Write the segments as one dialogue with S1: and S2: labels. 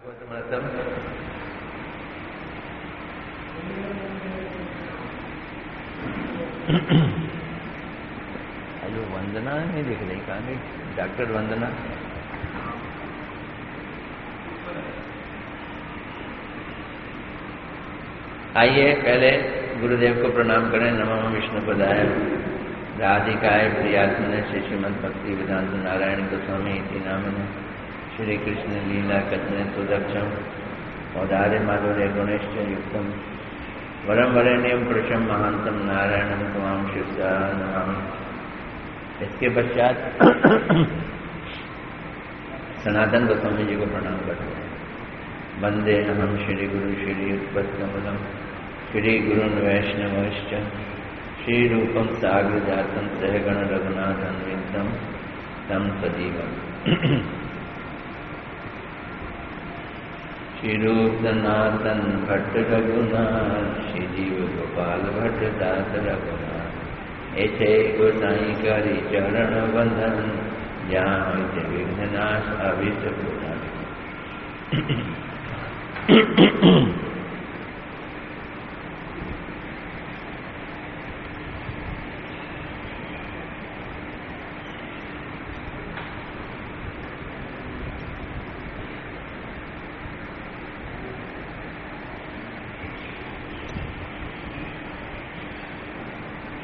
S1: भागवतमृतम hello वंदना नहीं दिख रही, कहाँ गई डॉक्टर वंदना? आइए पहले गुरुदेव को प्रणाम करें। नमो विष्णुपदाय राधिकाय प्रियात्मने श्रीमद् भक्ति वेदांत नारायण गोस्वामी इति नामने श्री कृष्ण लीला कथने सुदक्षम औदार्य माधुर्य गुणेश्च युक्तम वरम वरेण्यम पुरुषम महांतम नारायणम त्वाम शिष्या नमामि। इसके पश्चात सनातन गोस्वामी जी को प्रणाम करते हैं। वंदे अहम श्री गुरु श्री उत्पत्तमूलम श्री गुरुन् वैष्णवश्च श्री रूपम साग्र जातम सहगण रघुनाथन्वितं तम सजीवम्। श्री रूप सनातन भट्ट रघुनाथ श्री जीव गोपाल भट्ट दास रघुनाथ ऐसे गोसाई करी चरण बंधन जहाँ विघ्ननाश अभिष्ट पूर्ण।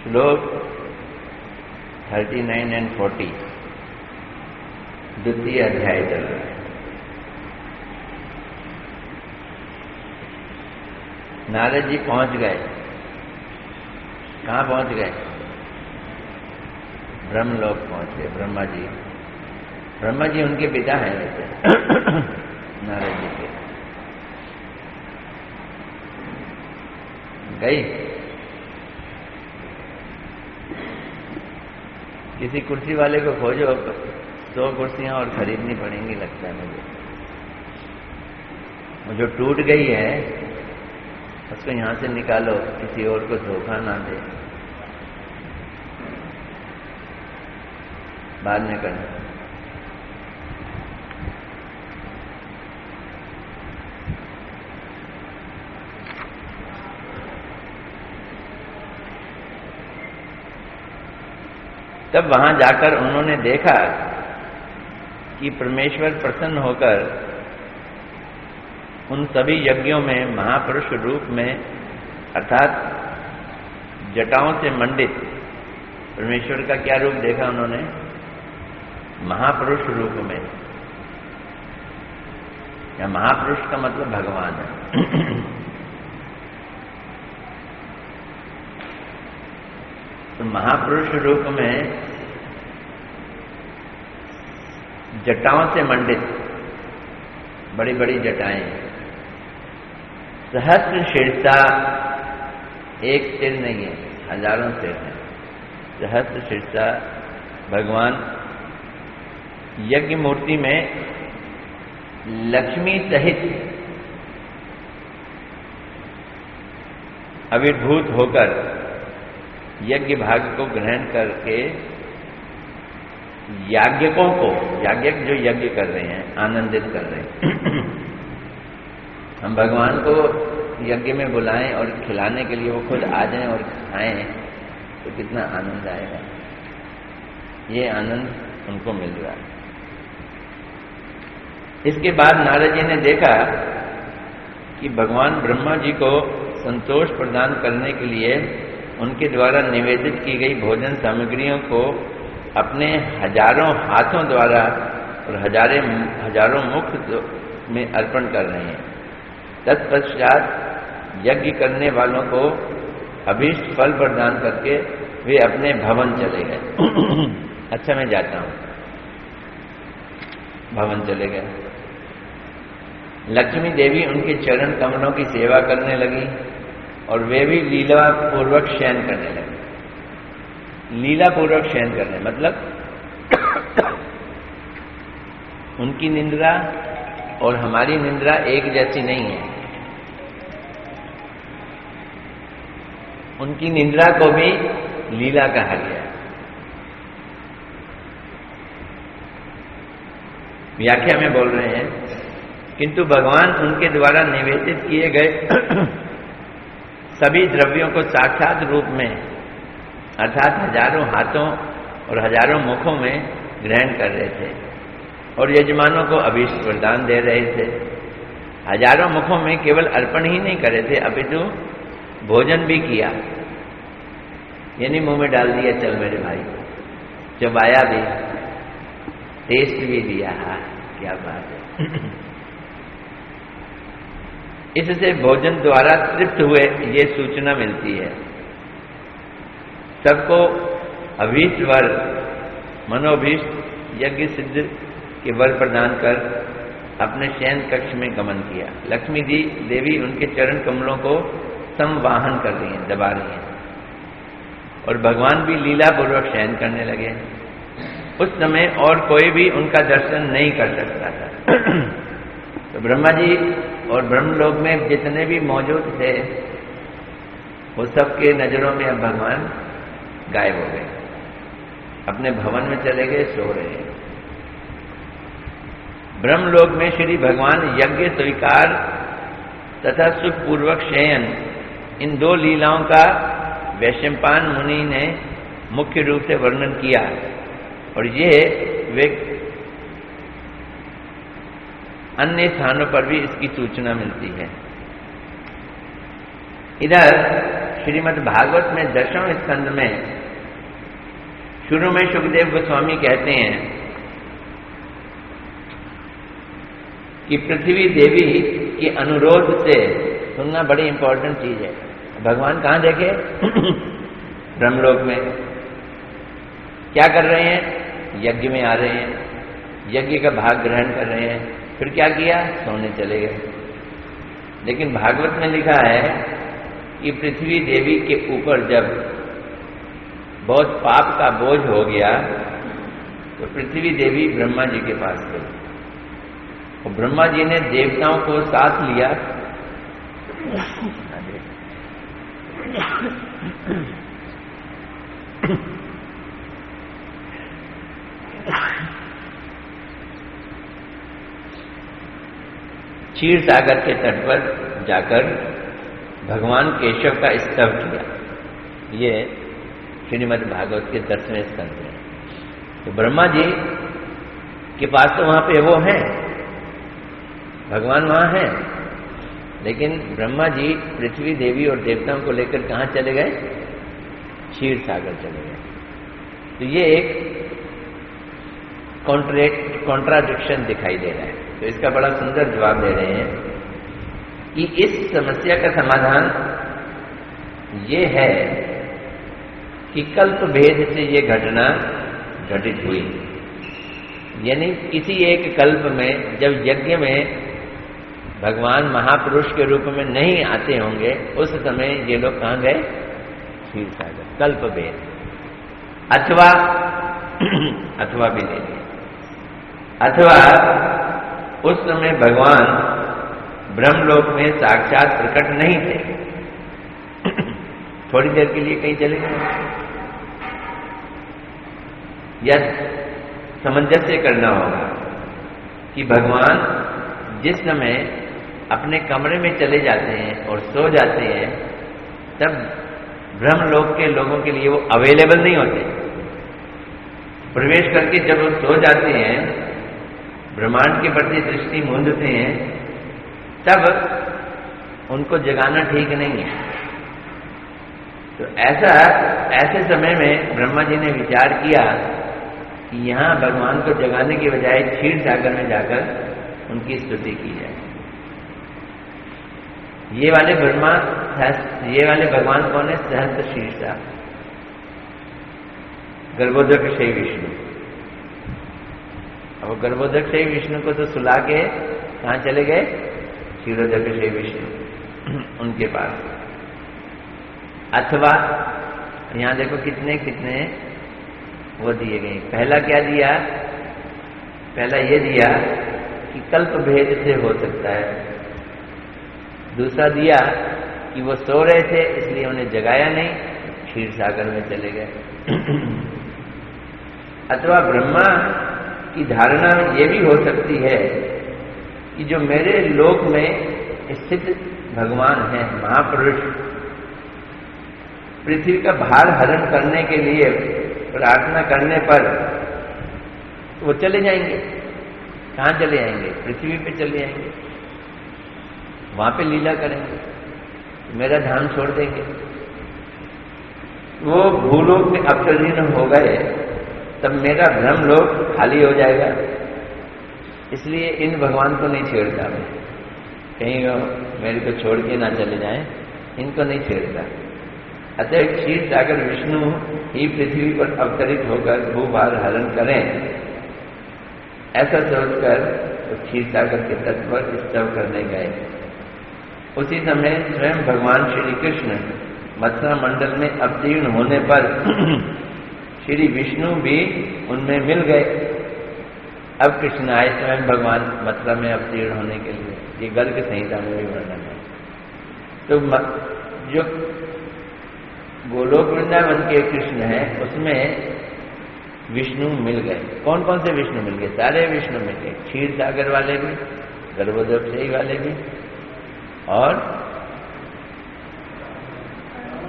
S1: श्लोक 39 and 40 द्वितीय अध्याय चल रहा है। नारद जी पहुंच गए। कहाँ पहुंच गए? ब्रह्मलोक पहुंच गए। ब्रह्मा जी उनके पिता हैं वैसे नारद जी के। गई किसी कुर्सी वाले को खोजो, 100 कुर्सियां और खरीदनी पड़ेंगी लगता है मुझे। वो जो टूट गई है उसको यहां से निकालो, किसी और को धोखा ना दे। बाद में करना। तब वहां जाकर उन्होंने देखा कि परमेश्वर प्रसन्न होकर उन सभी यज्ञों में महापुरुष रूप में अर्थात जटाओं से मंडित परमेश्वर का क्या रूप देखा उन्होंने? महापुरुष रूप में। या महापुरुष का मतलब भगवान है। तो महापुरुष रूप में जटाओं से मंडित बड़ी बड़ी जटाएं, सहस्त्र शीर्षा, एक सिर नहीं है, हजारों सिर है। सहस्त्र शीर्षा भगवान यज्ञ मूर्ति में लक्ष्मी सहित आविर्भूत होकर यज्ञ भाग को ग्रहण करके याज्ञकों को, याज्ञक जो यज्ञ कर रहे हैं, आनंदित कर रहे हैं। हम भगवान को यज्ञ में बुलाएं और खिलाने के लिए वो खुद आ जाएं और खाएं तो कितना आनंद आएगा। ये आनंद उनको मिल रहा है। इसके बाद नारद जी ने देखा कि भगवान ब्रह्मा जी को संतोष प्रदान करने के लिए उनके द्वारा निवेदित की गई भोजन सामग्रियों को अपने हजारों हाथों द्वारा और हजारों मुख में अर्पण कर रहे हैं। तत्पश्चात यज्ञ करने वालों को अभीष्ट फल प्रदान करके वे अपने भवन चले गए। अच्छा मैं जाता हूं। भवन चले गए। लक्ष्मी देवी उनके चरण कमलों की सेवा करने लगी और वे भी लीला पूर्वक शयन करने लगे। लीला पूर्वक शयन करने मतलब उनकी निंद्रा और हमारी निंद्रा एक जैसी नहीं है। उनकी निंद्रा को भी लीला कहा गया। व्याख्या में बोल रहे हैं किंतु भगवान उनके द्वारा निवेदित किए गए सभी द्रव्यों को साक्षात रूप में अर्थात हजारों हाथों और हजारों मुखों में ग्रहण कर रहे थे और यजमानों को अभीष्ट वरदान दे रहे थे। हजारों मुखों में केवल अर्पण ही नहीं कर रहे थे, अपितु भोजन भी किया, यानी मुंह में डाल दिया, चल मेरे भाई, चबाया भी, टेस्ट भी दिया। हाँ, क्या बात है। इससे भोजन द्वारा तृप्त हुए ये सूचना मिलती है। सबको अभीष्ट वर, मनोभीष्ट यज्ञ सिद्ध के वर प्रदान कर अपने शयन कक्ष में गमन किया। लक्ष्मी जी देवी उनके चरण कमलों को संवाहन कर रही हैं, दबा रही हैं, और भगवान भी लीला पूर्वक शयन करने लगे। उस समय और कोई भी उनका दर्शन नहीं कर सकता था। तो ब्रह्मा जी और ब्रह्मलोक में जितने भी मौजूद थे वो सबके नजरों में अब भगवान गायब हो गए, अपने भवन में चले गए, सो रहे हैं। ब्रह्मलोक में श्री भगवान यज्ञ स्वीकार तथा सुखपूर्वक शयन, इन दो लीलाओं का वैशंपायन मुनि ने मुख्य रूप से वर्णन किया, और ये वे अन्य स्थानों पर भी इसकी सूचना मिलती है। इधर श्रीमद् भागवत में 10वें स्कंद में शुरू में सुखदेव गोस्वामी कहते हैं कि पृथ्वी देवी के अनुरोध से, सुनना बड़ी इंपॉर्टेंट चीज है, भगवान कहाँ देखे? ब्रह्मलोक में। क्या कर रहे हैं? यज्ञ में आ रहे हैं, यज्ञ का भाग ग्रहण कर रहे हैं। फिर क्या किया? सोने चले गए। लेकिन भागवत में लिखा है कि पृथ्वी देवी के ऊपर जब बहुत पाप का बोझ हो गया तो पृथ्वी देवी ब्रह्मा जी के पास गई, और ब्रह्मा जी ने देवताओं को साथ लिया। क्षीर सागर के तट पर जाकर भगवान केशव का स्तव किया। ये श्रीमद् भागवत के 10वें स्कंद में। तो ब्रह्मा जी के पास तो वहां पे वो हैं, भगवान वहां हैं, लेकिन ब्रह्मा जी पृथ्वी देवी और देवताओं को लेकर कहां चले गए? क्षीर सागर चले गए। तो ये एक कॉन्ट्राडिक्शन दिखाई दे रहा है। तो इसका बड़ा सुंदर जवाब दे रहे हैं कि इस समस्या का समाधान ये है कि कल्प भेद से ये घटना घटित हुई। यानी किसी एक कल्प में जब यज्ञ में भगवान महापुरुष के रूप में नहीं आते होंगे, उस समय ये लोग कहाँ गए? क्षीर सागर। कल्प भेद। अथवा भी ले लिया, अथवा उस समय भगवान ब्रह्मलोक में साक्षात प्रकट नहीं थे, थोड़ी देर के लिए कहीं चले गए। या सामंजस्य करना होगा कि भगवान जिस समय अपने कमरे में चले जाते हैं और सो जाते हैं, तब ब्रह्मलोक के लोगों के लिए वो अवेलेबल नहीं होते। प्रवेश करके जब वो सो जाते हैं, ब्रह्मांड के प्रति दृष्टि मूंदते हैं, तब उनको जगाना ठीक नहीं है। तो ऐसे समय में ब्रह्मा जी ने विचार किया कि यहाँ भगवान को जगाने की बजाय क्षीर सागर में जाकर उनकी स्तुति की जाए। ये वाले भगवान कौन है? सहस्त्र शीर्षा, गर्भोदक श्री विष्णु। अब गर्भोदक श्री विष्णु को तो सुला के कहाँ चले गए? क्षीरोदक श्री विष्णु उनके पास। अथवा यहाँ देखो कितने कितने वो दिए गए। पहला क्या दिया? पहला ये दिया कि कल्प भेद से हो सकता है। दूसरा दिया कि वो सो रहे थे इसलिए उन्हें जगाया नहीं, क्षीर सागर में चले गए। अथवा ब्रह्मा की धारणा ये भी हो सकती है कि जो मेरे लोक में स्थित भगवान हैं, महापुरुष, पृथ्वी का भार हरण करने के लिए प्रार्थना करने पर वो चले जाएंगे। कहाँ चले जाएंगे? पृथ्वी पे चले जाएंगे, वहां पे लीला करेंगे, मेरा धाम छोड़ देंगे। वो भूलोक में अवतीर्ण हो गए तब मेरा भ्रम लोक खाली हो जाएगा। इसलिए इन भगवान को नहीं छेड़ता मैं, कहीं वो मेरे को छोड़ के ना चले जाएं, इनको नहीं छेड़ता। अतः क्षीर सागर विष्णु ही पृथ्वी पर अवतरित होकर भूभार हरण करें, ऐसा सोचकर वो क्षीर सागर के तट पर स्तव करने गए। उसी समय स्वयं भगवान श्री कृष्ण मथुरा मंडल में अवतीर्ण होने पर श्री विष्णु भी उनमें मिल गए। अब कृष्ण आए स्वयं भगवान मथुरा में अवतीर्ण होने के लिए। ये गर्ग संहिता में भी वर्णन है। तो जो गोलोक वृंदावन के कृष्ण हैं उसमें विष्णु मिल गए। कौन कौन से विष्णु मिल गए? सारे विष्णु मिल गए, क्षीर सागर वाले भी, गर्भोदक वाले भी, और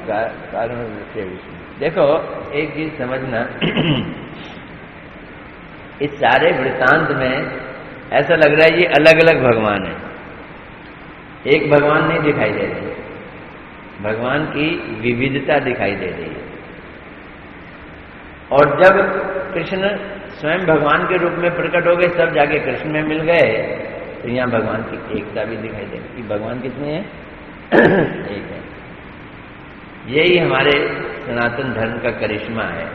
S1: कारण विष्णु। देखो एक चीज समझना, इस सारे वृत्तांत में ऐसा लग रहा है ये अलग अलग भगवान है, एक भगवान नहीं दिखाई दे रही, भगवान की विविधता दिखाई दे रही है। और जब कृष्ण स्वयं भगवान के रूप में प्रकट हो गए सब जाके कृष्ण में मिल गए, तो यहाँ भगवान की एकता भी दिखाई दे रही। भगवान कितने हैं? एक है। यही हमारे सनातन धर्म का करिश्मा है।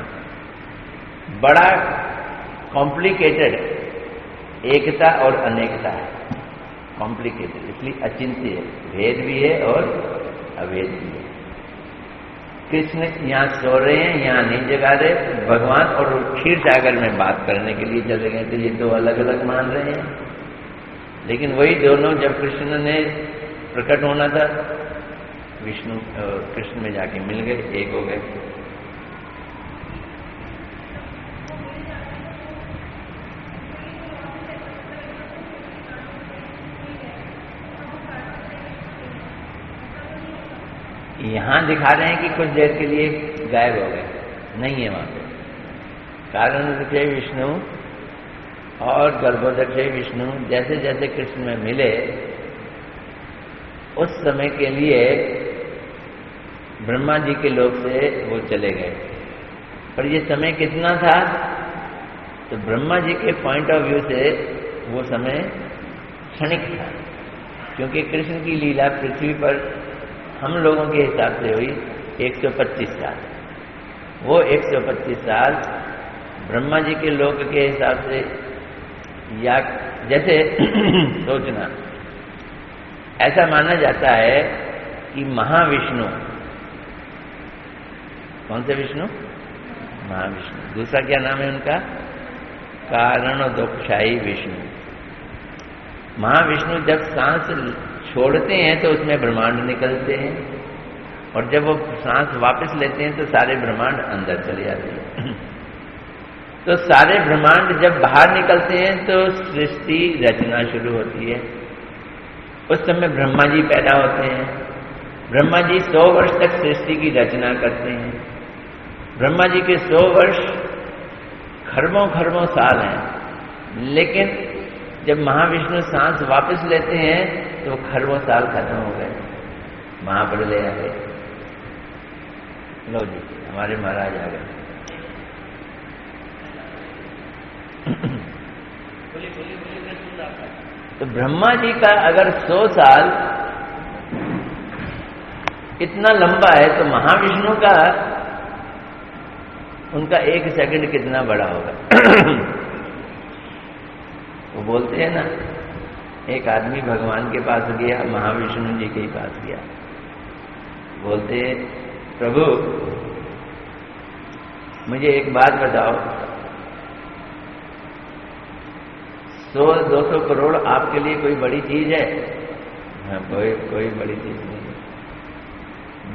S1: बड़ा कॉम्प्लिकेटेड एकता और अनेकता है, कॉम्प्लिकेटेड इसलिए अचिंत्य है, भेद भी है और अभेद भी है। कृष्ण यहाँ सो रहे हैं, यहाँ नहीं जगा रहे, भगवान और क्षीर सागर में बात करने के लिए चले गए, तो ये दो अलग अलग मान रहे हैं। लेकिन वही दोनों जब कृष्ण ने प्रकट होना था, विष्णु और कृष्ण में जाके मिल गए, एक हो गए। यहां दिखा रहे हैं कि कुछ देर के लिए गायब हो गए, नहीं है वहां पे। कारण विषय विष्णु और गर्भोदक विष्णु जैसे जैसे कृष्ण में मिले उस समय के लिए ब्रह्मा जी के लोक से वो चले गए। पर ये समय कितना था? तो ब्रह्मा जी के पॉइंट ऑफ व्यू से वो समय क्षणिक था, क्योंकि कृष्ण की लीला पृथ्वी पर हम लोगों के हिसाब से हुई 125 साल। वो 125 साल ब्रह्मा जी के लोक के हिसाब से, या जैसे सोचना, ऐसा माना जाता है कि महाविष्णु, कौन से विष्णु? महाविष्णु। दूसरा क्या नाम है उनका? कारणोदोक्षायी विष्णु। महाविष्णु जब सांस छोड़ते हैं तो उसमें ब्रह्मांड निकलते हैं, और जब वो सांस वापस लेते हैं तो सारे ब्रह्मांड अंदर चले जाते हैं। तो सारे ब्रह्मांड जब बाहर निकलते हैं तो सृष्टि रचना शुरू होती है। उस समय ब्रह्मा जी पैदा होते हैं। ब्रह्मा जी 100 वर्ष तक सृष्टि की रचना करते हैं। ब्रह्मा जी के 100 वर्ष खरबों खरबों साल हैं, लेकिन जब महाविष्णु सांस वापस लेते हैं तो खरबों साल खत्म हो गए, महाप्रलय आ गए। लो जी, हमारे महाराज आ गए। तो ब्रह्मा जी का अगर 100 साल इतना लंबा है, तो महाविष्णु का उनका 1 सेकंड कितना बड़ा होगा। वो बोलते हैं ना, एक आदमी भगवान के पास गया, महाविष्णु जी के ही पास गया, बोलते प्रभु मुझे एक बात बताओ, 100-200 करोड़ आपके लिए कोई बड़ी चीज है? हाँ, कोई बड़ी चीज नहीं।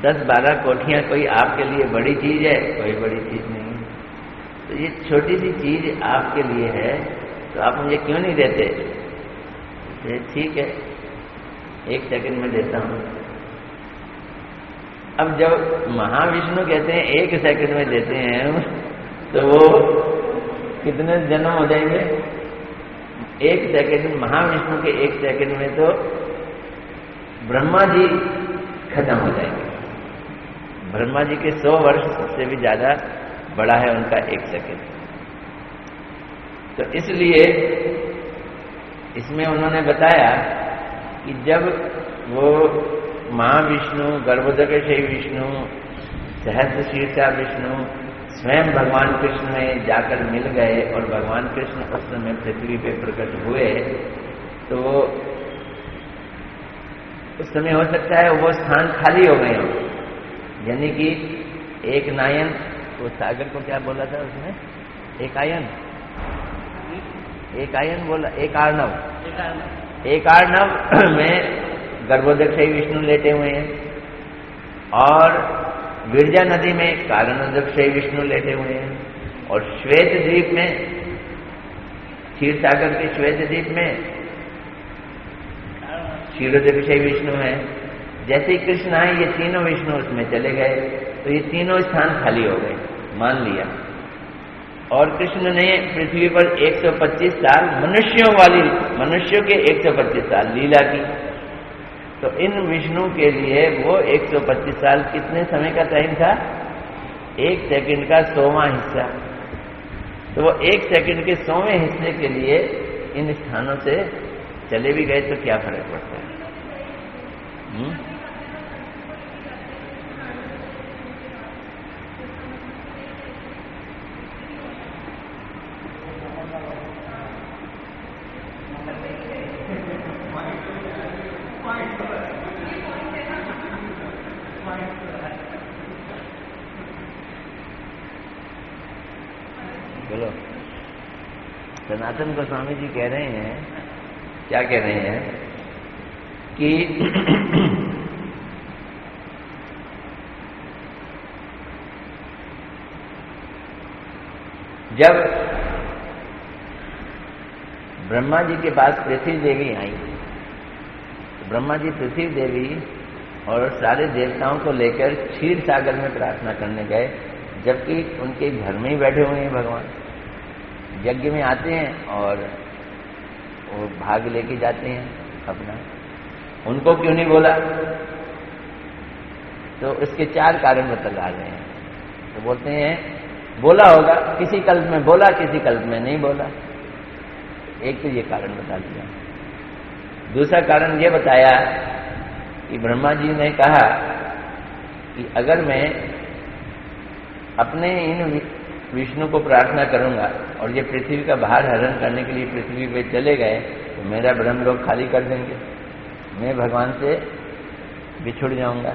S1: 10-12 कोठियां कोई आपके लिए बड़ी चीज है? कोई बड़ी चीज नहीं। तो ये छोटी सी चीज आपके लिए है, तो आप मुझे क्यों नहीं देते? ठीक है, 1 सेकंड में देता हूं। अब जब महाविष्णु कहते हैं 1 सेकंड में देते हैं, तो वो कितने जन्म हो जाएंगे? 1 सेकंड, महाविष्णु के 1 सेकंड में तो ब्रह्मा जी खत्म हो जाएंगे। ब्रह्मा जी के 100 वर्ष से भी ज्यादा बड़ा है उनका 1 सेकंड। तो इसलिए इसमें उन्होंने बताया कि जब वो महाविष्णु, गर्भोदकशयी विष्णु, सहस्र शीर्षा विष्णु स्वयं भगवान कृष्ण में जाकर मिल गए और भगवान कृष्ण उस समय पृथ्वी पे प्रकट हुए, तो उस समय हो सकता है वो स्थान खाली हो गए हों। यानी कि एक नायन, वो सागर को क्या बोला था उसने? एक आयन बोला, एक आर्णव में गर्भोदकशयी विष्णु लेटे हुए हैं और विरजा नदी में कारणोदकशयी विष्णु लेटे हुए हैं और श्वेत द्वीप में, क्षीर सागर के श्वेत द्वीप में क्षीरोदकशयी विष्णु है। जैसे ही कृष्ण आए ये तीनों विष्णु उसमें चले गए, तो ये तीनों स्थान खाली हो गए, मान लिया। और कृष्ण ने पृथ्वी पर 125 साल मनुष्यों के 125 साल लीला की। तो इन विष्णु के लिए वो 125 साल कितने समय का टाइम था? 1 सेकंड का 100वां हिस्सा। तो वो 1 सेकंड के 100वें हिस्से के लिए इन स्थानों से चले भी गए तो क्या फर्क पड़ता है? बोलो। सनातन गोस्वामी जी कह रहे हैं, क्या कह रहे हैं कि जब ब्रह्मा जी के पास पृथ्वी देवी आई, तो ब्रह्मा जी पृथ्वी देवी और सारे देवताओं को लेकर क्षीर सागर में प्रार्थना करने गए, जबकि उनके घर में ही बैठे हुए हैं भगवान। यज्ञ में आते हैं और वो भाग लेके जाते हैं अपना, उनको क्यों नहीं बोला? तो इसके 4 कारण बता रहे हैं। तो बोलते हैं बोला होगा, किसी कल्प में बोला, किसी कल्प में नहीं बोला। एक तो ये कारण बता दिया। दूसरा कारण ये बताया कि ब्रह्मा जी ने कहा कि अगर मैं अपने इन विष्णु को प्रार्थना करूंगा और ये पृथ्वी का भार हरण करने के लिए पृथ्वी पे चले गए, तो मेरा ब्रह्मलोक खाली कर देंगे, मैं भगवान से बिछुड़ जाऊंगा।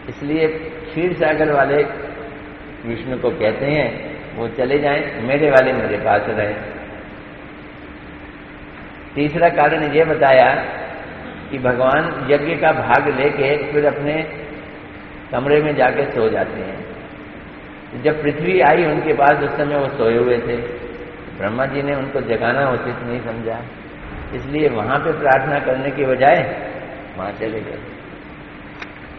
S1: इसलिए क्षीर सागर वाले विष्णु को कहते हैं वो चले जाएं, मेरे वाले मेरे पास रहे। तीसरा कारण ये बताया कि भगवान यज्ञ का भाग लेके फिर अपने कमरे में जाके सो जाते हैं। जब पृथ्वी आई उनके पास, उस समय वो सोए हुए थे। ब्रह्मा जी ने उनको जगाना उचित नहीं समझा, इसलिए वहां पे प्रार्थना करने की बजाय वहां चले गए।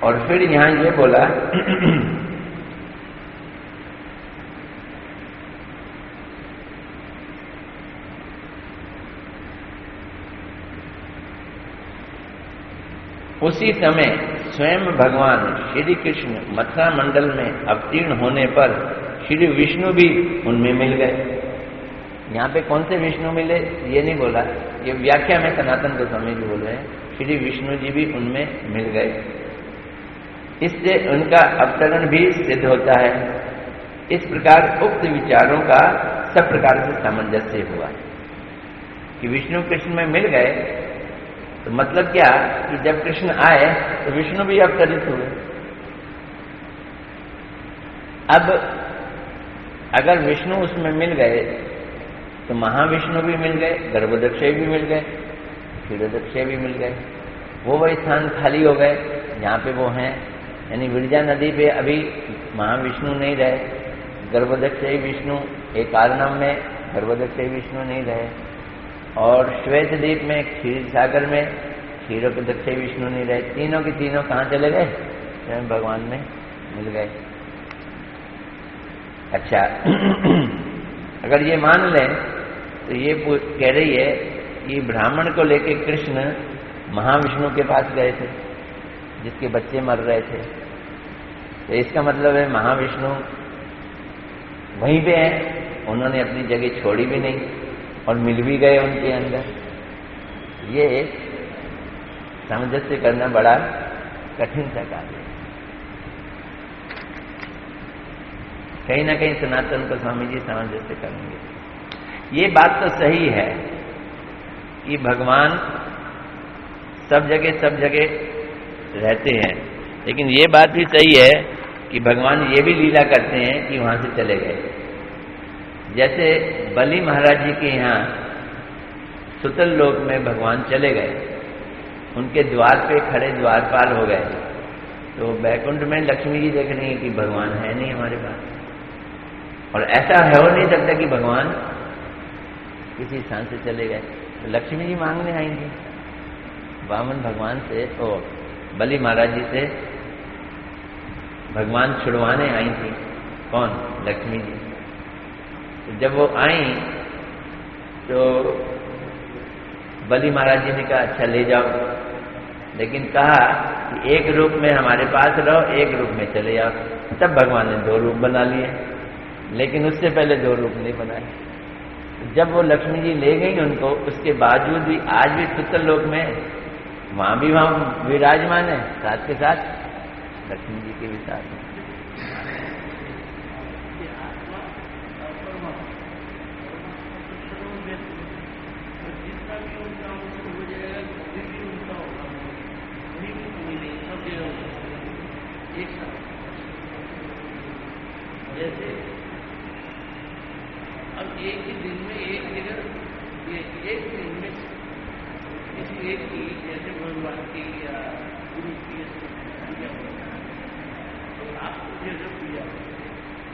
S1: और फिर यहां ये बोला उसी समय स्वयं भगवान श्री कृष्ण मथुरा मंडल में अवतीर्ण होने पर श्री विष्णु भी उनमें मिल गए। यहाँ पे कौन से विष्णु मिले ये नहीं बोला, ये व्याख्या में सनातन गोस्वामी जी बोल रहे हैं, श्री विष्णु जी भी उनमें मिल गए। इससे उनका अवतरण भी सिद्ध होता है। इस प्रकार उक्त विचारों का सब प्रकार से सामंजस्य हुआ कि विष्णु कृष्ण में मिल गए। तो मतलब क्या कि जब कृष्ण आए तो विष्णु भी अवतरित हुए। अब अगर विष्णु उसमें मिल गए तो महाविष्णु भी मिल गए, गर्भोदकशयी भी मिल गए, क्षीरोदकशयी भी मिल गए। वो स्थान खाली हो गए जहाँ पे वो हैं। यानी विरजा नदी पे अभी महाविष्णु नहीं रहे, गर्भोदकशयी विष्णु एक आर्णव में गर्भोदकशयी विष्णु नहीं रहे। और श्वेत द्वीप में, क्षीर सागर में क्षीरों के दक्षे विष्णु नहीं रहे। तीनों के तीनों कहाँ चले गए? स्वयं भगवान में मिल गए। अच्छा अगर ये मान लें तो ये कह रही है कि ब्राह्मण को लेके कृष्ण महाविष्णु के पास गए थे जिसके बच्चे मर रहे थे, तो इसका मतलब है महाविष्णु वहीं पे हैं, उन्होंने अपनी जगह छोड़ी भी नहीं और मिल भी गए उनके अंदर। ये एक सामंजस्य करना बड़ा कठिन सा कार्य है। कहीं ना कहीं सनातन को स्वामी जी सामंजस्य करेंगे। ये बात तो सही है कि भगवान सब जगह रहते हैं, लेकिन ये बात भी सही है कि भगवान ये भी लीला करते हैं कि वहां से चले गए। जैसे बलि महाराज जी के यहाँ सुतल लोक में भगवान चले गए, उनके द्वार पे खड़े द्वारपाल हो गए, तो बैकुंठ में लक्ष्मी जी देख रही हैं कि भगवान है नहीं हमारे पास। और ऐसा हो नहीं सकता कि भगवान किसी स्थान से चले गए, तो लक्ष्मी जी मांगने आएंगी वामन भगवान से, तो बलि महाराज जी से भगवान छुड़वाने आई थी। कौन? लक्ष्मी जी। तो जब वो आई तो बलि महाराज जी ने कहा अच्छा ले जाओ, लेकिन कहा कि एक रूप में हमारे पास रहो, एक रूप में चले जाओ। तब भगवान ने 2 रूप बना लिए, लेकिन उससे पहले 2 रूप नहीं बनाए। जब वो लक्ष्मी जी ले गई उनको, उसके बावजूद भी आज भी सुतल लोक में वहां भी वहां विराजमान है, साथ के साथ लक्ष्मी जी के भी साथ है।
S2: जैसे अब एक ही दिन में एक जगह, एक दिन में किसी एक की, जैसे भगवान की या गुरु की पूजा होता है, तो आपको जगह पूजा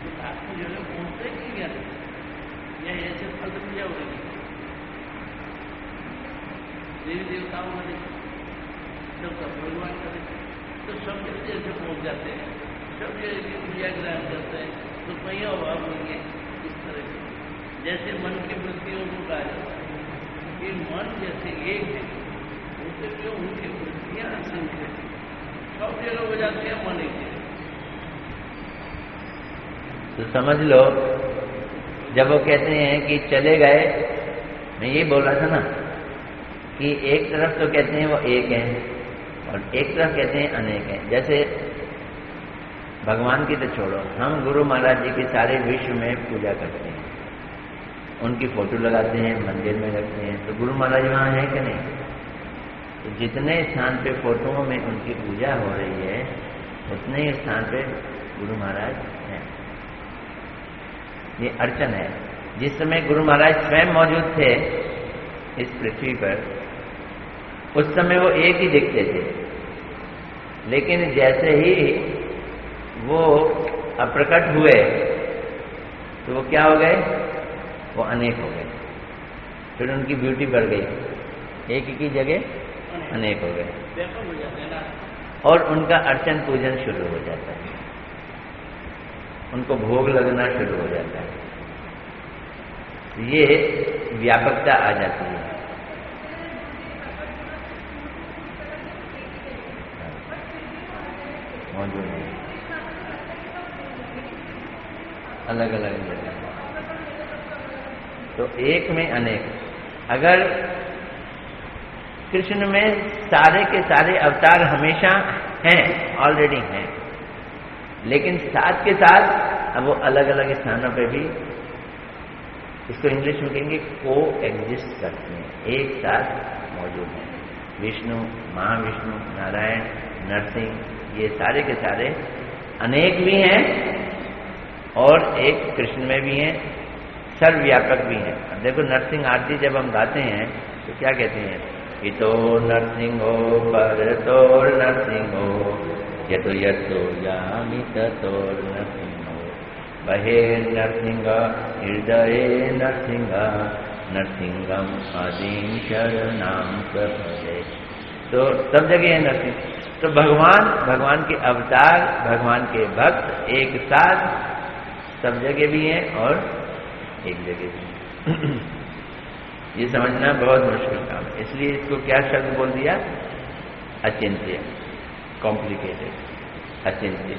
S2: तो आपको जगह पहुंचते ही क्या या ऐसे फल पूजा हो रही देवी देवताओं का देखो, सबका भगवान का देखो, तो सब जगह जैसे पहुंच जाते हैं, सब जगह पूजा ग्रहण करते हैं, तो कहीं अभाव नहीं है। इस तरह से जैसे मन की वृत्तियों को कहा जाता है कि मन जैसे एक है, उनसे जो उनकी वृत्तियां असंख्य है, सब जगह हो जाती है, मन एक है।
S1: तो समझ लो, जब वो कहते हैं कि चले गए, मैं ये बोल रहा था ना कि एक तरफ तो कहते हैं वो एक है और एक तरफ कहते हैं अनेक है। जैसे भगवान की तो छोड़ो, हम गुरु महाराज जी की सारे विश्व में पूजा करते हैं, उनकी फोटो लगाते हैं, मंदिर में रखते हैं, तो गुरु महाराज वहाँ हैं कि नहीं? तो जितने स्थान पे फोटोओं में उनकी पूजा हो रही है, उतने ही स्थान पे गुरु महाराज हैं। ये अर्चन है। जिस समय गुरु महाराज स्वयं मौजूद थे इस पृथ्वी पर, उस समय वो एक ही दिखते थे, लेकिन जैसे ही वो अप्रकट हुए तो वो क्या हो गए? वो अनेक हो गए। फिर उनकी ब्यूटी बढ़ गई, एक की जगह अनेक हो गए और उनका अर्चन पूजन शुरू हो जाता है, उनको भोग लगना शुरू हो जाता है। ये व्यापकता आ जाती है। मौजूद है अलग अलग जगह, तो एक में अनेक। अगर कृष्ण में सारे के सारे अवतार हमेशा हैं, ऑलरेडी हैं, लेकिन साथ के साथ अब वो अलग अलग स्थानों पे भी, इसको इंग्लिश में कहेंगे को एग्जिस्ट करते हैं, एक साथ मौजूद हैं। विष्णु, महाविष्णु, नारायण, नरसिंह, ये सारे के सारे अनेक भी हैं और एक कृष्ण में भी हैं, सर्वव्यापक भी हैं। अब देखो नरसिंह आरती जब हम गाते हैं तो क्या कहते हैं? इतो नरसिंहो परतोर नरसिंहो यतो यतो यामि ततोर नरसिंहो बहे नरसिंह हृदये नरसिंह नरसिंहम आदिम शरणाम प्रपद्ये। तो सब जगह है नरसिंह। तो भगवान के अवतार, भगवान के भक्त एक साथ सब जगह भी हैं और एक जगह भी हैं। ये समझना बहुत मुश्किल काम है, इसलिए इसको क्या शब्द बोल दिया? अचिंत्य, कॉम्प्लिकेटेड, अचिंत्य।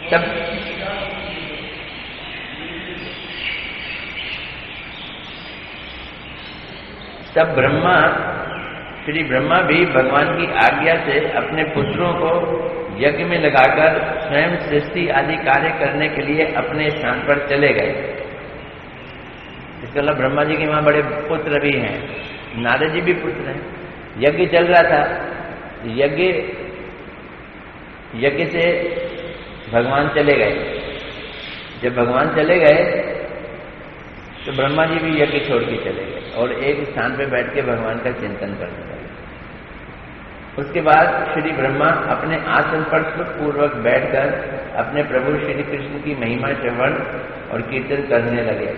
S1: तब श्री ब्रह्मा भी भगवान की आज्ञा से अपने पुत्रों को यज्ञ में लगाकर स्वयं सृष्टि आदि कार्य करने के लिए अपने स्थान पर चले गए। इसके अलावा ब्रह्मा जी के वहां बड़े पुत्र भी हैं, नारद जी भी पुत्र हैं। यज्ञ चल रहा था, यज्ञ से भगवान चले गए। जब भगवान चले गए तो ब्रह्मा जी भी यज्ञ छोड़ के चले गए और एक स्थान पर बैठ के भगवान का चिंतन करने लगे। उसके बाद श्री ब्रह्मा अपने आसन पर सुखपूर्वक बैठकर अपने प्रभु श्री कृष्ण की महिमा श्रवण और कीर्तन करने लगे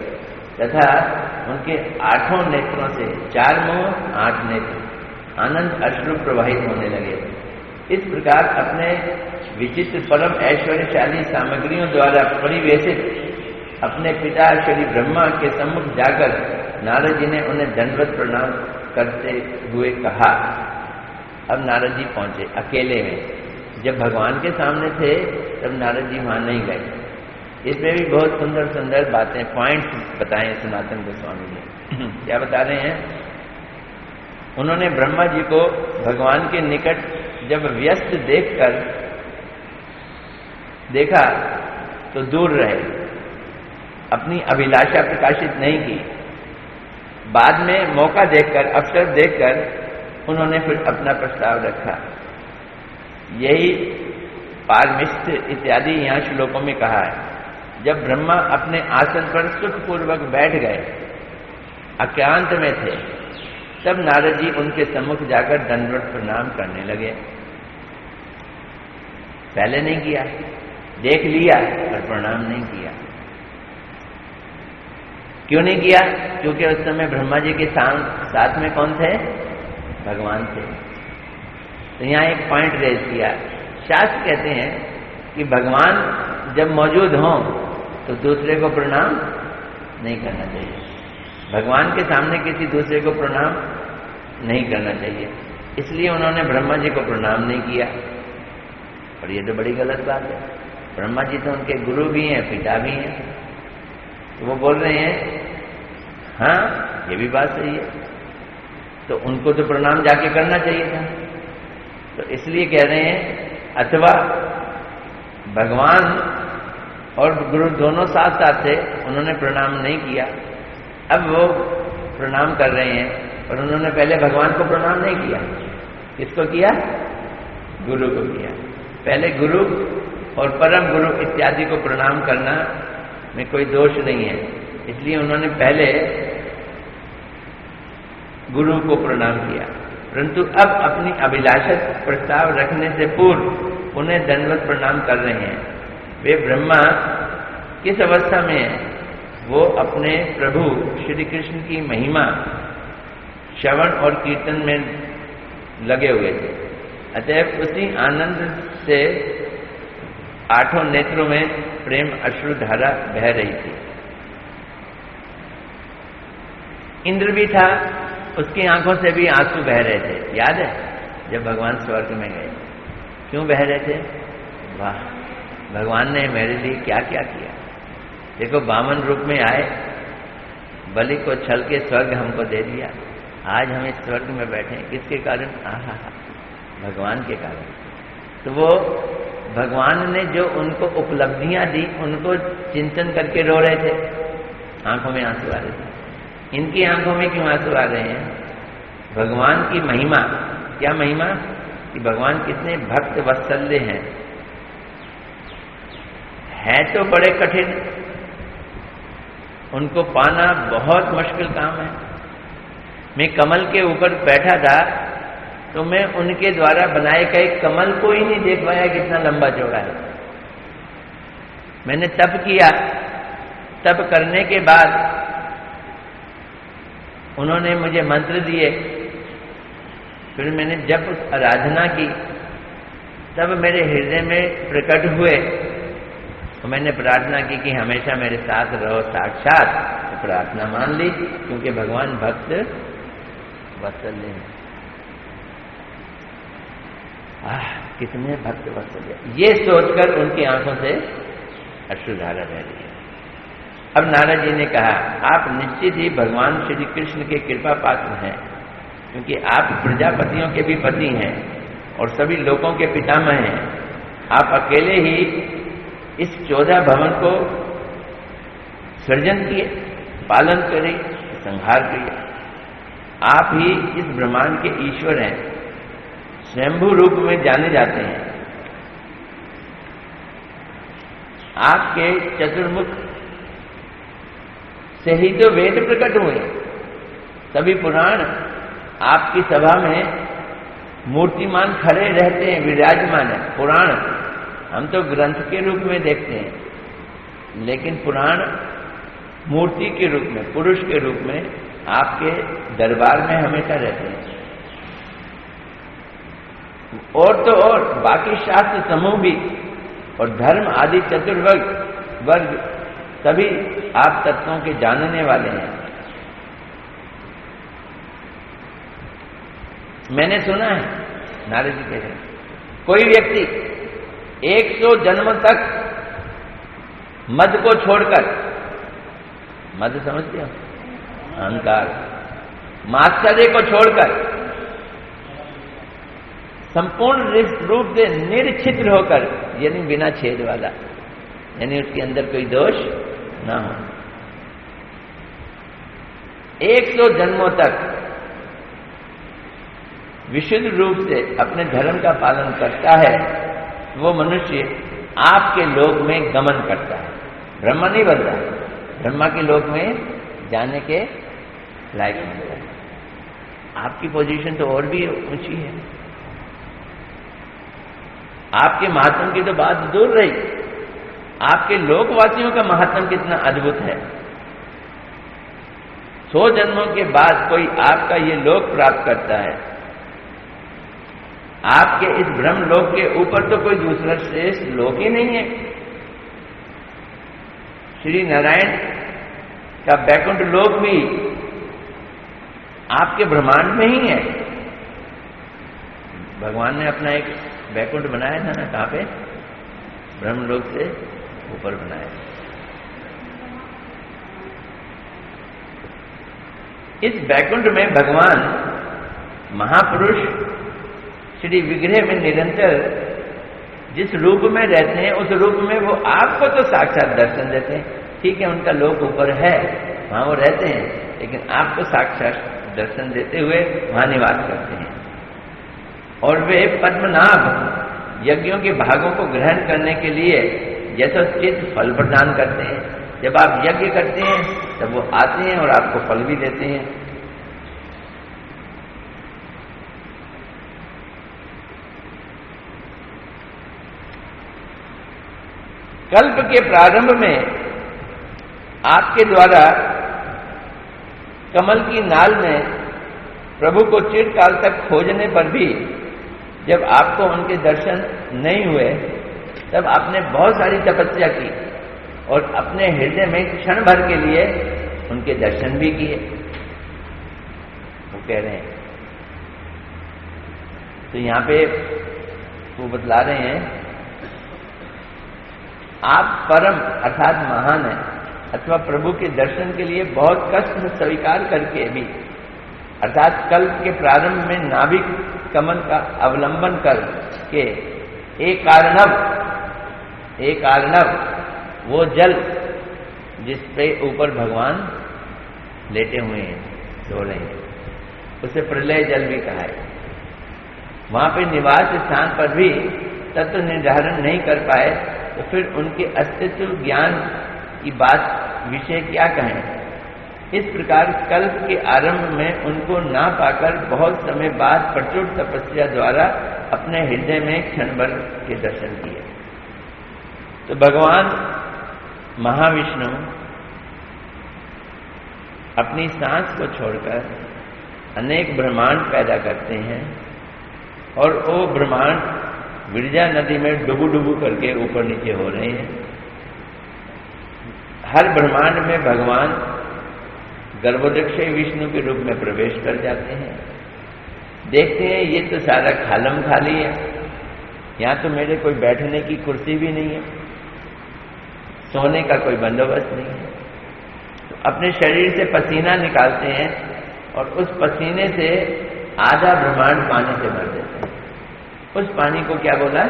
S1: तथा उनके 8 नेत्रों से 4 मुंह 8 नेत्र आनंद अश्रु प्रवाहित होने लगे। इस प्रकार अपने विचित्र परम ऐश्वर्यशाली सामग्रियों द्वारा परिवेशित अपने पिता श्री ब्रह्मा के सम्मुख जाकर नारद जी ने उन्हें दंडवत प्रणाम करते हुए कहा। अब नारद जी पहुंचे अकेले में। जब भगवान के सामने थे तब नारद जी वहां नहीं गए। इसमें भी बहुत सुंदर सुंदर बातें, पॉइंट्स बताए सनातन गोस्वामी ने। क्या बता रहे हैं? उन्होंने ब्रह्मा जी को भगवान के निकट जब व्यस्त देखा तो दूर रहे, अपनी अभिलाषा प्रकाशित नहीं की। बाद में मौका देखकर, अवसर देखकर उन्होंने फिर अपना प्रस्ताव रखा। यही पारमिष्ठ इत्यादि यहाँ श्लोकों में कहा है। जब ब्रह्मा अपने आसन पर सुखपूर्वक बैठ गए, एकांत में थे, तब नारद जी उनके सम्मुख जाकर दंडवत प्रणाम करने लगे। पहले नहीं किया, देख लिया पर प्रणाम नहीं किया। क्यों नहीं किया? क्योंकि उस समय ब्रह्मा जी के साथ में कौन थे? भगवान थे। तो यहाँ एक पॉइंट रेज किया। शास्त्र कहते हैं कि भगवान जब मौजूद हों तो दूसरे को प्रणाम नहीं करना चाहिए। भगवान के सामने किसी दूसरे को प्रणाम नहीं करना चाहिए। इसलिए उन्होंने ब्रह्मा जी को प्रणाम नहीं किया। और ये तो बड़ी गलत बात है। ब्रह्मा जी तो उनके गुरु भी हैं, पिता भी हैं। तो वो बोल रहे हैं हाँ ये भी बात सही है, तो उनको तो प्रणाम जाके करना चाहिए था। तो इसलिए कह रहे हैं अथवा भगवान और गुरु दोनों साथ साथ थे, उन्होंने प्रणाम नहीं किया। अब वो प्रणाम कर रहे हैं और उन्होंने पहले भगवान को प्रणाम नहीं किया। किसको किया? गुरु को किया। पहले गुरु और परम गुरु इत्यादि को प्रणाम करना में कोई दोष नहीं है, इसलिए उन्होंने पहले गुरु को प्रणाम किया। परंतु अब अपनी अभिलाषा प्रस्ताव रखने से पूर्व उन्हें दंडवत प्रणाम कर रहे हैं। वे ब्रह्मा किस अवस्था में है? वो अपने प्रभु श्री कृष्ण की महिमा श्रवण और कीर्तन में लगे हुए थे। अतएव उसी आनंद से 8 नेत्रों में प्रेम अश्रु धारा बह रही थी। इंद्र भी था, उसकी आंखों से भी आंसू बह रहे थे। याद है जब भगवान स्वर्ग में गए, क्यों बह रहे थे? वाह, भगवान ने मेरे लिए क्या क्या किया। देखो, वामन रूप में आए, बलि को छल के स्वर्ग हमको दे दिया। आज हम इस स्वर्ग में बैठे, किसके कारण? आहा, भगवान के कारण। तो वो भगवान ने जो उनको उपलब्धियां दी, उनको चिंतन करके रो रहे थे, आंखों में आंसू आ रहे थे। इनकी आंखों में क्यों आंसू आ रहे हैं? भगवान की महिमा। क्या महिमा? कि भगवान कितने भक्त वत्सल्य हैं। है तो बड़े कठिन, उनको पाना बहुत मुश्किल काम है। मैं कमल के ऊपर बैठा था तो मैं उनके द्वारा बनाए गए कमल को ही नहीं देख पाया कितना लंबा चौड़ा है। मैंने तप किया। तप करने के बाद उन्होंने मुझे मंत्र दिए। फिर मैंने जब आराधना की तब मेरे हृदय में प्रकट हुए। तो मैंने प्रार्थना की कि हमेशा मेरे साथ रहो साक्षात। तो प्रार्थना मान ली, क्योंकि भगवान भक्त वत्सल्य हैं। कितने भक्त वत्सल्य, ये सोचकर उनकी आंखों से अश्रुधारा बह रही है। अब नारद जी ने कहा, आप निश्चित ही भगवान श्री कृष्ण के कृपा पात्र हैं, क्योंकि आप प्रजापतियों के भी पति हैं और सभी लोगों के पितामह हैं। आप अकेले ही इस 14 भवन को सृजन किए, पालन करे, संहार किए। आप ही इस ब्रह्मांड के ईश्वर हैं, स्वयंभू रूप में जाने जाते हैं। आपके चतुर्मुख से ही तो वेद प्रकट हुए। सभी पुराण आपकी सभा में मूर्तिमान खड़े रहते हैं, विराजमान है। पुराण हम तो ग्रंथ के रूप में देखते हैं, लेकिन पुराण मूर्ति के रूप में, पुरुष के रूप में आपके दरबार में हमेशा रहते हैं। और तो और बाकी शास्त्र समूह भी और धर्म आदि चतुर्वर्ग सभी आप तत्वों के जानने वाले हैं। मैंने सुना है, नारद जी कहते हैं, कोई व्यक्ति 100 जन्म तक मद को छोड़कर, मद समझते हो, अहंकार, मात्सर्य को छोड़कर संपूर्ण रूप से निर्छिद्र होकर, यानी बिना छेद वाला, यानी उसके अंदर कोई दोष ना हो, 100 जन्मों तक विशुद्ध रूप से अपने धर्म का पालन करता है, वो मनुष्य आपके लोक में गमन करता है। ब्रह्मा नहीं बनता, ब्रह्मा के लोक में जाने के लायक बनता है। आपकी पोजीशन तो और भी ऊंची है। आपके महात्म की तो बात दूर रही, आपके लोकवासियों का महात्म कितना अद्भुत है। 100 जन्मों के बाद कोई आपका ये लोक प्राप्त करता है। आपके इस ब्रह्म लोक के ऊपर तो कोई दूसरा श्रेष्ठ लोक ही नहीं है। श्री नारायण का बैकुंठ लोक भी आपके ब्रह्मांड में ही है। भगवान ने अपना एक बैकुंठ बनाया था ना, कहां पे? ब्रह्मलोक से ऊपर बनाया। इस बैकुंठ में भगवान महापुरुष श्री विग्रह में निरंतर जिस रूप में रहते हैं, उस रूप में वो आपको तो साक्षात दर्शन देते हैं। ठीक है, उनका लोक ऊपर है, वहां वो रहते हैं, लेकिन आपको साक्षात दर्शन देते हुए वहां निवास करते हैं। और वे पद्मनाभ यज्ञों के भागों को ग्रहण करने के लिए यथोचित फल प्रदान करते हैं। जब आप यज्ञ करते हैं तब वो आते हैं और आपको फल भी देते हैं। कल्प के प्रारंभ में आपके द्वारा कमल की नाल में प्रभु को चिरकाल तक खोजने पर भी जब आपको उनके दर्शन नहीं हुए, तब आपने बहुत सारी तपस्या की और अपने हृदय में क्षण भर के लिए उनके दर्शन भी किए। वो कह रहे हैं, तो यहां पे वो बतला रहे हैं, आप परम अर्थात महान है, अथवा प्रभु के दर्शन के लिए बहुत कष्ट स्वीकार करके भी, अर्थात कल्प के प्रारंभ में नाभिक कमल का अवलंबन करके एक कारणव वो जल जिस पे ऊपर भगवान लेटे हुए हैं, सो रहे हैं, उसे प्रलय जल भी कहा है। वहां पे निवास स्थान पर भी तत्व निर्धारण नहीं कर पाए, तो फिर उनके अस्तित्व ज्ञान की बात विषय क्या कहें। इस प्रकार कल्प के आरंभ में उनको ना पाकर बहुत समय बाद प्रचुर तपस्या द्वारा अपने हृदय में क्षण भर के दर्शन किए। तो भगवान महाविष्णु अपनी सांस को छोड़कर अनेक ब्रह्मांड पैदा करते हैं और वो ब्रह्मांड विरजा नदी में डुबू डुबू करके ऊपर नीचे हो रहे हैं। हर ब्रह्मांड में भगवान गर्भोदक्षय विष्णु के रूप में प्रवेश कर जाते हैं। देखते हैं ये तो सारा खालम खाली है, यहाँ तो मेरे कोई बैठने की कुर्सी भी नहीं है, सोने का कोई बंदोबस्त नहीं है। तो अपने शरीर से पसीना निकालते हैं और उस पसीने से आधा ब्रह्मांड पानी से भर देते हैं। उस पानी को क्या बोला?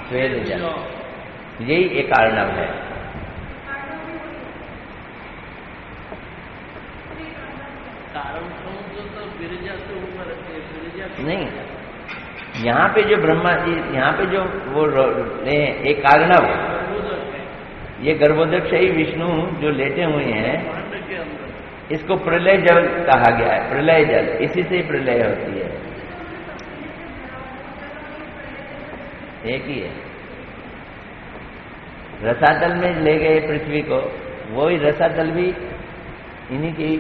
S1: श्वेत जल। यही एक अर्णव है। नहीं, यहाँ पे जो ब्रह्मा जी, यहाँ पे जो वो एक अर्णव, ये गर्भोदक्षयी विष्णु जो लेटे हुए हैं, इसको प्रलय जल कहा गया है। प्रलय जल, इसी से प्रलय होती है। एक ही है। रसातल में ले गए पृथ्वी को, वही रसातल भी इन्हीं की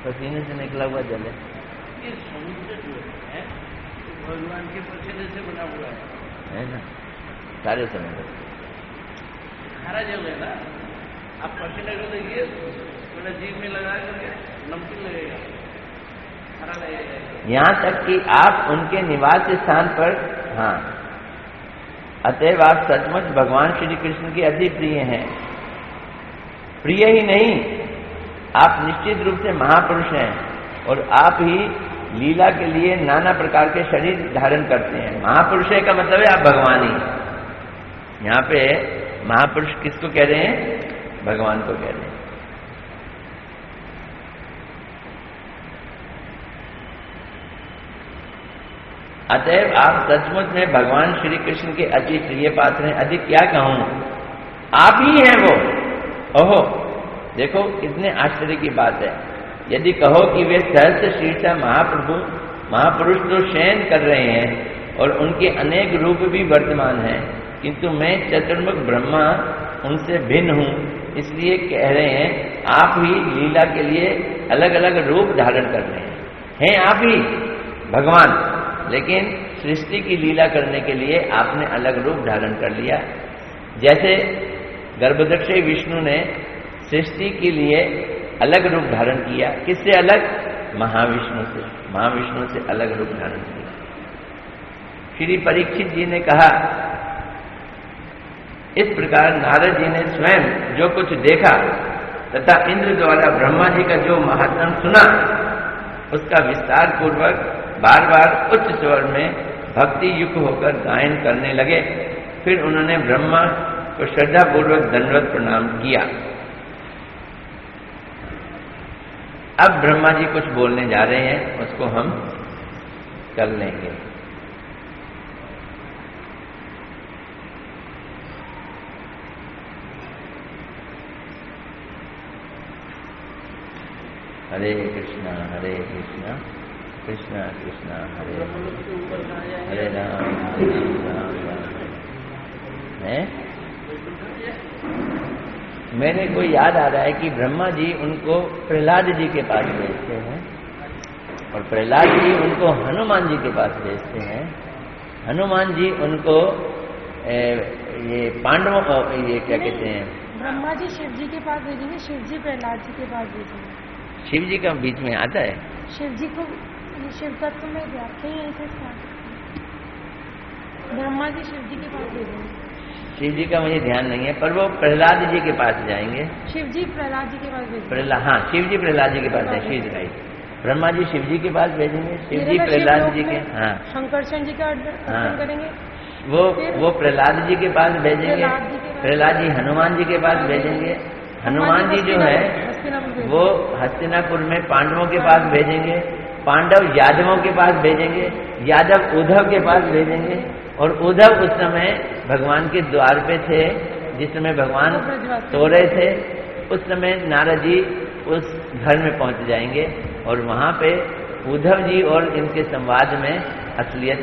S1: पसीने से निकला हुआ जल है।
S2: ये समुद्र जो है भगवान के पसीने से बना हुआ है
S1: ना? सारे समुद्र
S2: खारा जल है ना। आप पसीने को देखिए, थोड़ा जीभ में लगा करके नमकीन लगेगा, खारा लगेगा।
S1: यहाँ तक कि आप उनके निवास स्थान पर, हाँ, अतएव आप सचमुच भगवान श्री कृष्ण के अति प्रिय हैं। प्रिय ही नहीं, आप निश्चित रूप से महापुरुष हैं और आप ही लीला के लिए नाना प्रकार के शरीर धारण करते हैं। महापुरुष का मतलब है आप भगवान ही। यहाँ पे महापुरुष किसको कह रहे हैं? भगवान को कह रहे हैं। अतएव आप सचमुच में भगवान श्री कृष्ण के अति प्रिय पात्र हैं। अधिक क्या कहूं, आप ही हैं वो। ओहो, देखो कितने आश्चर्य की बात है। यदि कहो कि वे सहस्त्र शीर्षा महापुरुष तो शयन कर रहे हैं और उनके अनेक रूप भी वर्तमान हैं, किंतु मैं चतुर्मुख ब्रह्मा उनसे भिन्न हूं, इसलिए कह रहे हैं आप ही लीला के लिए अलग अलग रूप धारण कर रहे हैं आप ही भगवान, लेकिन सृष्टि की लीला करने के लिए आपने अलग रूप धारण कर लिया। जैसे गर्भोदक्षय विष्णु ने सृष्टि के लिए अलग रूप धारण किया। किससे अलग? महाविष्णु से। महाविष्णु से अलग रूप धारण किया। श्री परीक्षित जी ने कहा, इस प्रकार नारद जी ने स्वयं जो कुछ देखा तथा इंद्र द्वारा ब्रह्मा जी का जो महात्म सुना, उसका विस्तार पूर्वक बार बार उच्च स्वर में भक्ति युक्त होकर गायन करने लगे। फिर उन्होंने ब्रह्मा को श्रद्धापूर्वक दंडवत प्रणाम किया। अब ब्रह्मा जी कुछ बोलने जा रहे हैं, उसको हम कर लेंगे। हरे कृष्णा कृष्णा कृष्णा हरे हरे राम राम राम है। मेरे को याद आ रहा है कि ब्रह्मा जी उनको प्रहलाद जी के पास भेजते हैं और प्रहलाद जी उनको हनुमान जी के पास भेजते हैं। हनुमान जी उनको ये पांडवों को, ये क्या कहते हैं,
S3: ब्रह्मा जी शिव जी के पास भेजेंगे, शिव जी प्रहलाद जी के पास भेजेंगे।
S1: शिव जी का बीच में आता है।
S3: शिव जी को शिव तत्व में जाते हैं ऐसे। ब्रह्मा जी शिव जी के पास भेजेंगे।
S1: शिव जी का मुझे ध्यान नहीं है, पर वो प्रहलाद जी के पास जाएंगे।
S3: शिव जी प्रहलाद जी के पास भेजेंगे।
S1: प्रहलाद, हाँ, शिव जी प्रहलाद जी के पास है। शिव जी, ब्रह्मा जी शिव जी के पास भेजेंगे, शिव जी प्रहलाद जी के, हाँ,
S3: शंकरचंद जी का अर्चन करेंगे।
S1: वो प्रहलाद जी के पास भेजेंगे। प्रहलाद जी हनुमान जी के पास भेजेंगे। हनुमान जी जो है वो हस्तिनापुर में पांडवों के पास भेजेंगे। पांडव यादवों के पास भेजेंगे। यादव उद्धव के पास भेजेंगे। और उद्धव उस समय भगवान के द्वार पे थे, जिस समय भगवान सो रहे थे, उस समय नारद जी उस घर में पहुंच जाएंगे और वहां पे उद्धव जी और इनके संवाद में असलियत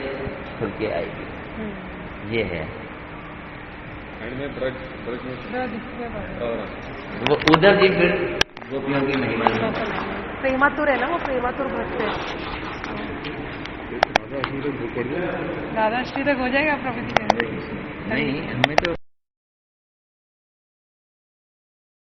S1: खुल के आएगी। ये है।
S4: एंड में ब्रज में
S3: ब्रज इसके बाद
S4: और
S1: वो उधर जी फिर गोपियों की महिमा है।
S3: प्रेमातुर है ना, वो प्रेमातुर भक्त है।
S4: राधा अष्टमी तक पड़ जाए।
S3: राधा अष्टमी तक हो जाएगा प्रभु जी का।
S1: नहीं, हमें तो